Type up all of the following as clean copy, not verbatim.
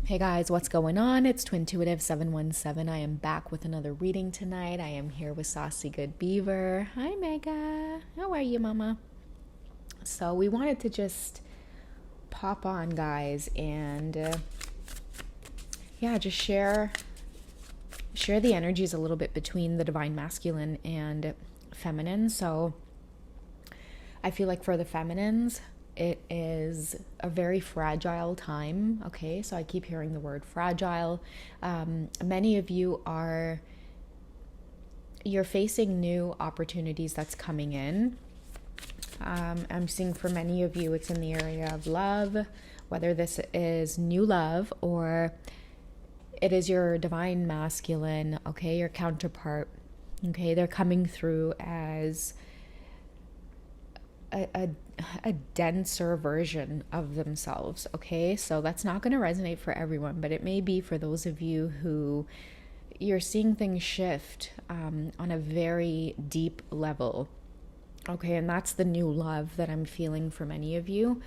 Hey guys, what's going on? It's Twintuitive 717. I am back with another reading tonight. I am here with Saucy Good Beaver. Hi Mega. How are you, Mama? So we wanted to just pop on, guys, and just share the energies a little bit between the divine masculine and feminine. So I feel like for the feminines, it is a very fragile time. Okay, so I keep hearing the word fragile. Many of you you're facing new opportunities that's coming in. I'm seeing for many of you, it's in the area of love, whether this is new love or it is your divine masculine, okay, your counterpart. Okay, they're coming through as a denser version of themselves. Okay, so that's not going to resonate for everyone, but it may be for those of you who you're seeing things shift on a very deep level. Okay, and that's the new love that I'm feeling for many of you.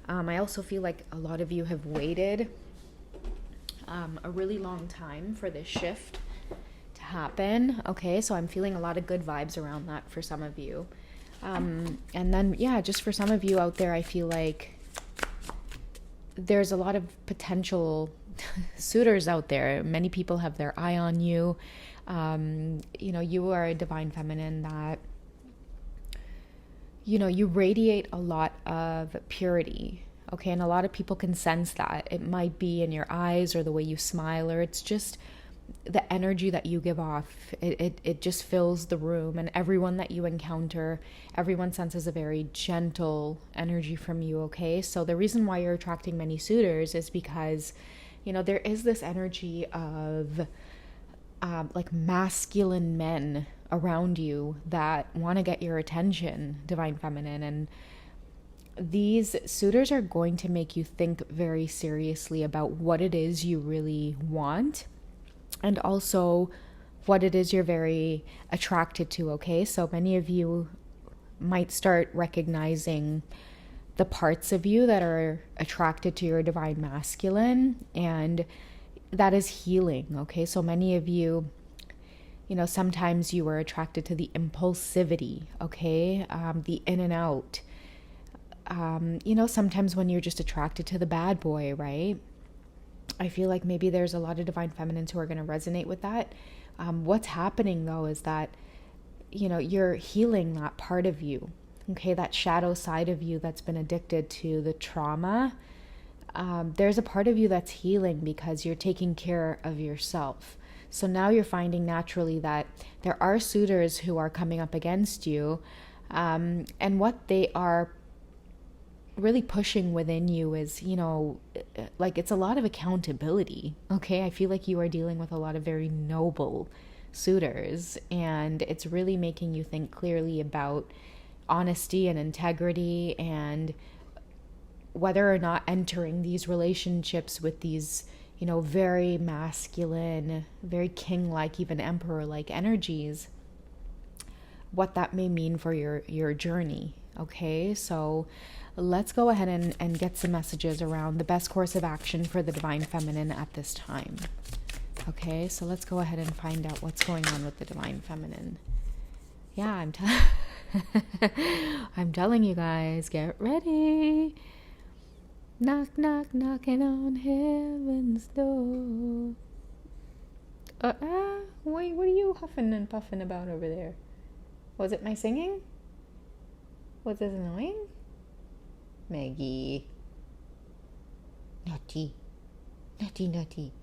I also feel like a lot of you have waited a really long time for this shift to happen. Okay, so I'm feeling a lot of good vibes around that for some of you. And then, just for some of you out there, I feel like there's a lot of potential suitors out there. Many people have their eye on you. You are a divine feminine that, you radiate a lot of purity. Okay, and a lot of people can sense that. It might be in your eyes or the way you smile, or it's just the energy that you give off. It just fills the room, and everyone that you encounter, everyone senses a very gentle energy from you. Okay, so the reason why you're attracting many suitors is because there is this energy of like masculine men around you that want to get your attention, divine feminine, and these suitors are going to make you think very seriously about what it is you really want and also what it is you're very attracted to. Okay, so many of you might start recognizing the parts of you that are attracted to your divine masculine, and that is healing. Okay, so many of you, sometimes you were attracted to the impulsivity, okay, the in and out. Sometimes when you're just attracted to the bad boy, right? I feel like maybe there's a lot of divine feminines who are going to resonate with that. What's happening though is that, you're healing that part of you, okay, that shadow side of you that's been addicted to the trauma. There's a part of you that's healing because you're taking care of yourself. So now you're finding naturally that there are suitors who are coming up against you, and what they are really pushing within you is, like it's a lot of accountability. Okay, I feel like you are dealing with a lot of very noble suitors, and it's really making you think clearly about honesty and integrity and whether or not entering these relationships with these, very masculine, very king-like, even emperor-like energies, what that may mean for your journey. Okay, so let's go ahead and get some messages around the best course of action for the divine feminine at this time. Okay, so let's go ahead and find out what's going on with the divine feminine. Yeah, I'm telling you guys, get ready. Knock, knock, knocking on heaven's door. Wait, what are you huffing and puffing about over there? Was it my singing? Was this annoying? Maggie. Naughty. Naughty, naughty.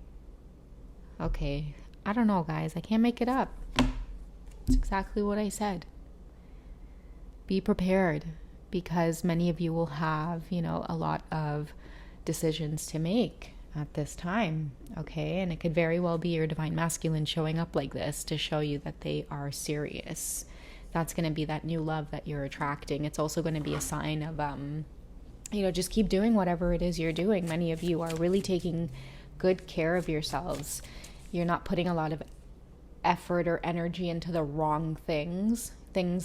Okay, I don't know, guys. I can't make it up. It's exactly what I said. Be prepared, because many of you will have, a lot of decisions to make at this time, okay? And it could very well be your divine masculine showing up like this to show you that they are serious. That's going to be that new love that you're attracting. It's also going to be a sign of, just keep doing whatever it is you're doing. Many of you are really taking good care of yourselves. You're not putting a lot of effort or energy into the wrong things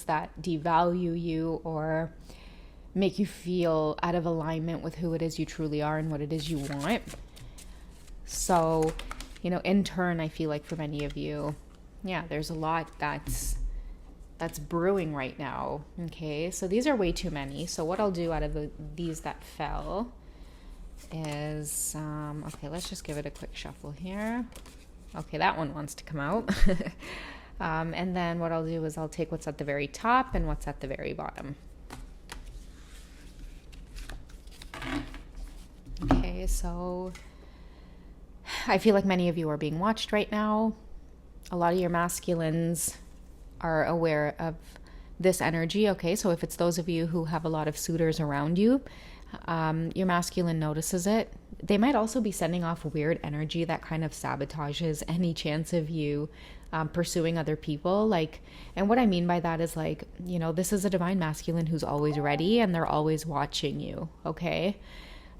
that devalue you or make you feel out of alignment with who it is you truly are and what it is you want. So, in turn, I feel like for many of you, yeah, there's a lot that's brewing right now. Okay, so these are way too many. So what I'll do out of these that fell is, okay, let's just give it a quick shuffle here. Okay, that one wants to come out. And then what I'll do is I'll take what's at the very top and what's at the very bottom. Okay, so I feel like many of you are being watched right now. A lot of your masculines are aware of this energy. Okay, so if it's those of you who have a lot of suitors around you, your masculine notices it. They might also be sending off weird energy that kind of sabotages any chance of you pursuing other people. Like, and what I mean by that is like, this is a divine masculine who's always ready and they're always watching you. Okay.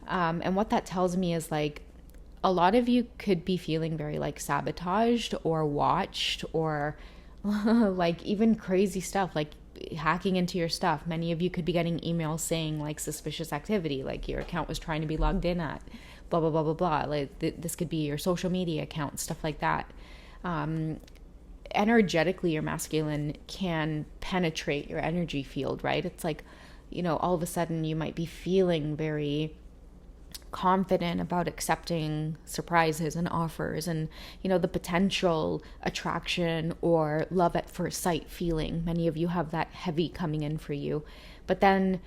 And what that tells me is like, a lot of you could be feeling very like sabotaged or watched or like even crazy stuff, like hacking into your stuff. Many of you could be getting emails saying like suspicious activity, like your account was trying to be logged in at blah, blah, blah, blah, blah. Like this could be your social media account, stuff like that. Energetically, your masculine can penetrate your energy field, right? It's like, all of a sudden you might be feeling very confident about accepting surprises and offers and the potential attraction or love at first sight feeling. Many of you have that heavy coming in for you, but then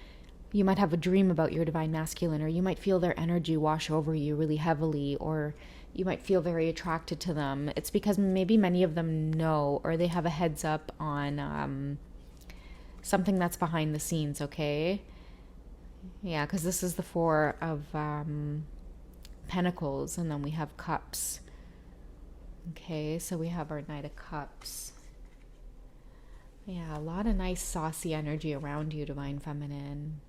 you might have a dream about your divine masculine, or you might feel their energy wash over you really heavily, or you might feel very attracted to them. It's because maybe many of them know, or they have a heads up on something that's behind the scenes. Okay. Yeah, because this is the Four of Pentacles, and then we have Cups. Okay, so we have our Knight of Cups. Yeah, a lot of nice saucy energy around you, Divine Feminine.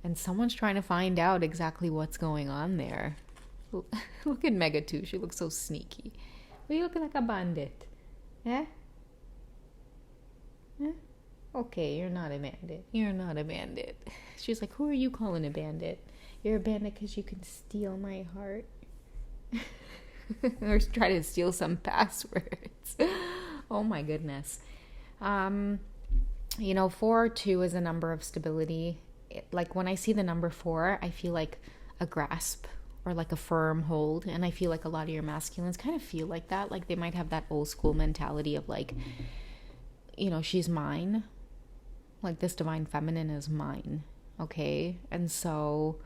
And someone's trying to find out exactly what's going on there. Look at Mega too. She looks so sneaky. Well, you look like a bandit. Eh? Eh? Okay, you're not a bandit. You're not a bandit. She's like, who are you calling a bandit? You're a bandit because you can steal my heart. Or try to steal some passwords. Oh my goodness. 4-2 is a number of stability. Like when I see the number 4, I feel like a grasp or like a firm hold. And I feel like a lot of your masculines kind of feel like that. Like they might have that old school mentality of like, she's mine. Like this divine feminine is mine. Okay. And so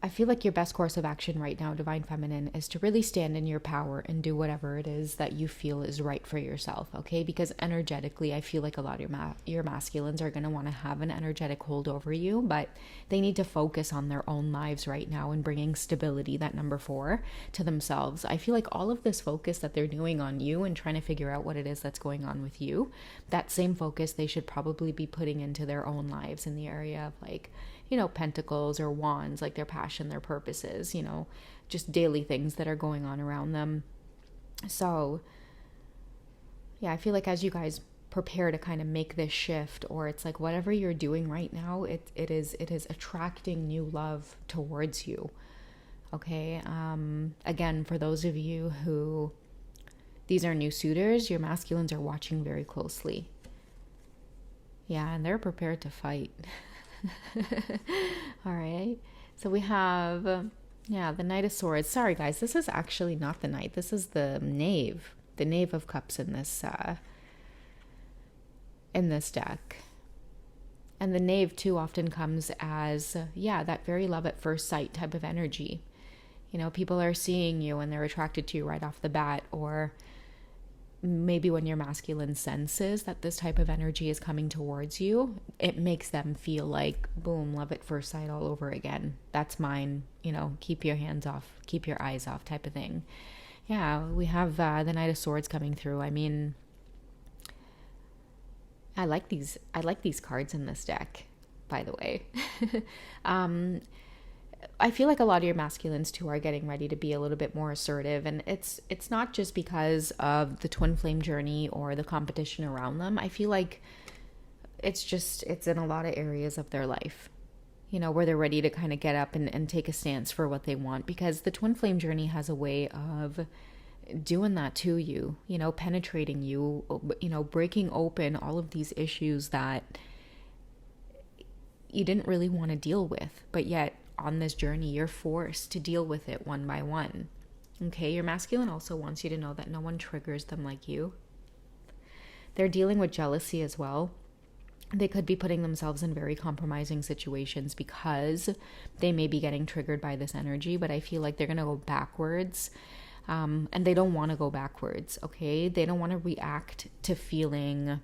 I feel like your best course of action right now, divine feminine, is to really stand in your power and do whatever it is that you feel is right for yourself. Okay. Because energetically, I feel like a lot of your masculines are going to want to have an energetic hold over you, but they need to focus on their own lives right now and bringing stability, that number 4, to themselves. I feel like all of this focus that they're doing on you and trying to figure out what it is that's going on with you, that same focus they should probably be putting into their own lives in the area of like, pentacles or wands, like their passion, their purposes, just daily things that are going on around them. So yeah, I feel like as you guys prepare to kind of make this shift, or it's like whatever you're doing right now, it is attracting new love towards you. Okay. Again, for those of you who these are new suitors, your masculines are watching very closely. Yeah, and they're prepared to fight. All right, so we have the Knight of Swords. Sorry guys, this is actually not the Knight. This is the Knave of Cups in this deck. And the Knave too often comes as that very love at first sight type of energy. People are seeing you and they're attracted to you right off the bat, or maybe when your masculine senses that this type of energy is coming towards you, it makes them feel like, boom, love at first sight all over again. That's mine, keep your hands off, keep your eyes off type of thing. Yeah, we have the Knight of Swords coming through. I mean, I like these cards in this deck, by the way. I feel like a lot of your masculines too are getting ready to be a little bit more assertive, and it's not just because of the twin flame journey or the competition around them. I feel like it's in a lot of areas of their life. where they're ready to kind of get up and take a stance for what they want, because the twin flame journey has a way of doing that to you, penetrating you, breaking open all of these issues that you didn't really want to deal with, but yet on this journey, you're forced to deal with it one by one. Okay, your masculine also wants you to know that no one triggers them like you. They're dealing with jealousy as well. They could be putting themselves in very compromising situations because they may be getting triggered by this energy, but I feel like they're going to go backwards. And they don't want to go backwards, okay? They don't want to react to feeling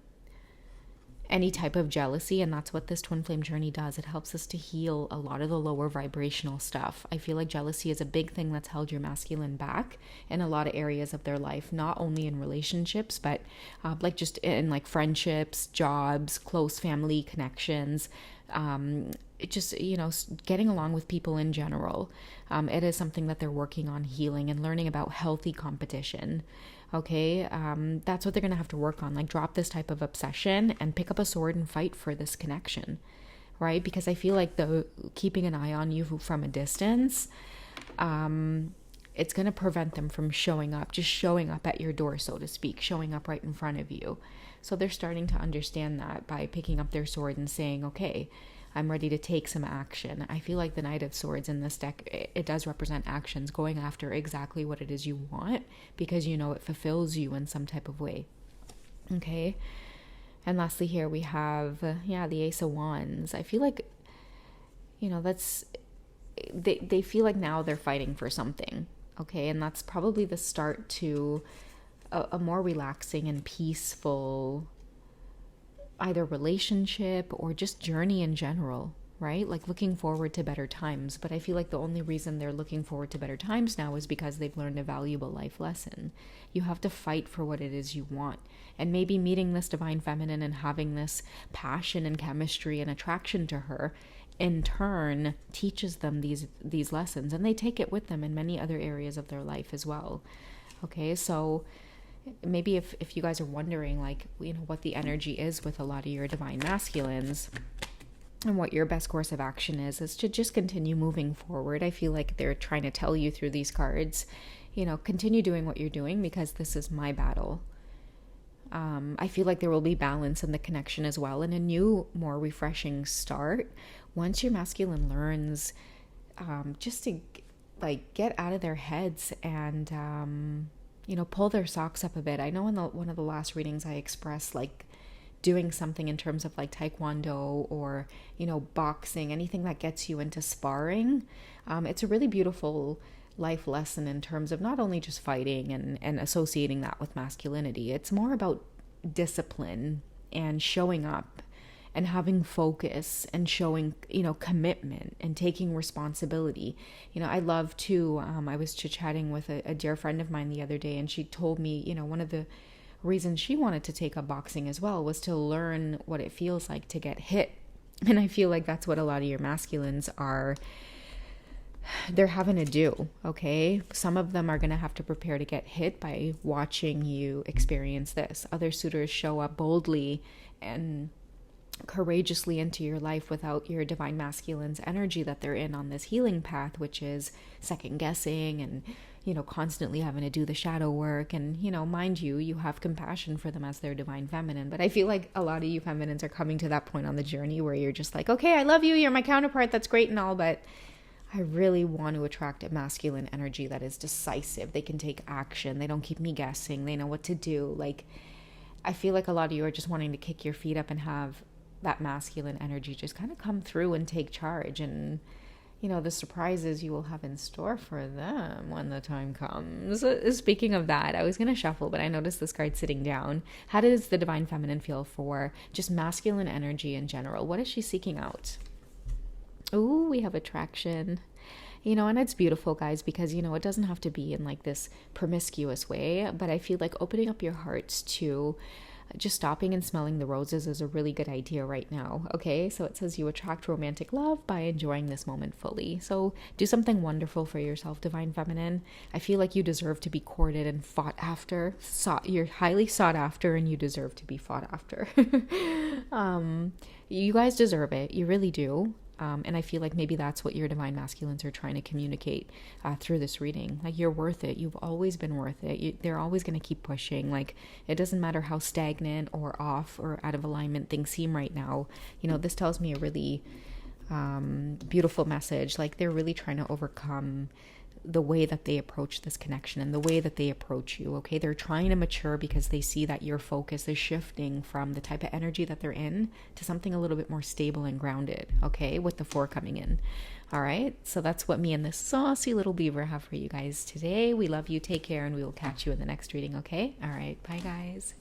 any type of jealousy, and that's what this twin flame journey does. It helps us to heal a lot of the lower vibrational stuff. I feel like jealousy is a big thing that's held your masculine back in a lot of areas of their life, not only in relationships, but like just in like friendships, jobs, close family connections, it just, getting along with people in general. It is something that they're working on healing and learning about healthy competition. Okay, that's what they're going to have to work on. Like, drop this type of obsession and pick up a sword and fight for this connection, right? Because I feel like keeping an eye on you from a distance, it's going to prevent them from showing up at your door, so to speak, showing up right in front of you. So they're starting to understand that by picking up their sword and saying, okay, I'm ready to take some action. I feel like the Knight of Swords in this deck, it does represent actions, going after exactly what it is you want, because it fulfills you in some type of way. Okay. And lastly here we have, the Ace of Wands. I feel like, they feel like now they're fighting for something. Okay. And that's probably the start to a more relaxing and peaceful either relationship or just journey in general, right? Like looking forward to better times. But I feel like the only reason they're looking forward to better times now is because they've learned a valuable life lesson. You have to fight for what it is you want. And maybe meeting this divine feminine and having this passion and chemistry and attraction to her in turn teaches them these lessons, and they take it with them in many other areas of their life as well. Okay, so maybe if you guys are wondering, like, what the energy is with a lot of your divine masculines and what your best course of action is to just continue moving forward. I feel like they're trying to tell you through these cards, continue doing what you're doing, because this is my battle. I feel like there will be balance in the connection as well, and a new, more refreshing start once your masculine learns just to like get out of their heads and pull their socks up a bit. I know in one of the last readings I expressed like doing something in terms of like taekwondo or, boxing, anything that gets you into sparring. It's a really beautiful life lesson in terms of not only just fighting and associating that with masculinity. It's more about discipline and showing up and having focus and showing, commitment and taking responsibility. I love to, I was chit-chatting with a dear friend of mine the other day, and she told me, one of the reasons she wanted to take up boxing as well was to learn what it feels like to get hit. And I feel like that's what a lot of your masculines they're having to do, okay? Some of them are going to have to prepare to get hit by watching you experience this. Other suitors show up boldly and courageously into your life without your divine masculine's energy that they're in on this healing path, which is second guessing and constantly having to do the shadow work. And mind you, you have compassion for them as their divine feminine, but I feel like a lot of you feminines are coming to that point on the journey where you're just like, okay, I love you, you're my counterpart, that's great and all, but I really want to attract a masculine energy that is decisive. They can take action, they don't keep me guessing, they know what to do. Like, I feel like a lot of you are just wanting to kick your feet up and have that masculine energy just kind of come through and take charge, and the surprises you will have in store for them when the time comes. Speaking of that, I was going to shuffle, but I noticed this card sitting down. How does the divine feminine feel for just masculine energy in general? What is she seeking out? Ooh, we have attraction. And it's beautiful, guys, because, it doesn't have to be in like this promiscuous way, but I feel like opening up your hearts to just stopping and smelling the roses is a really good idea right now. Okay, so it says you attract romantic love by enjoying this moment fully. So do something wonderful for yourself, divine feminine. I feel like you deserve to be courted and fought after. You're highly sought after, and you deserve to be fought after. You guys deserve it. You really do. And I feel like maybe that's what your divine masculines are trying to communicate through this reading. Like, you're worth it. You've always been worth it. They're always going to keep pushing. Like, it doesn't matter how stagnant or off or out of alignment things seem right now. You know, this tells me a really beautiful message. Like, they're really trying to overcome the way that they approach this connection and the way that they approach you. Okay, they're trying to mature because they see that your focus is shifting from the type of energy that they're in to something a little bit more stable and grounded. Okay, with the 4 coming in. All right, so that's what me and this saucy little beaver have for you guys today. We love you. Take care, and we will catch you in the next reading. Okay, all right, bye guys.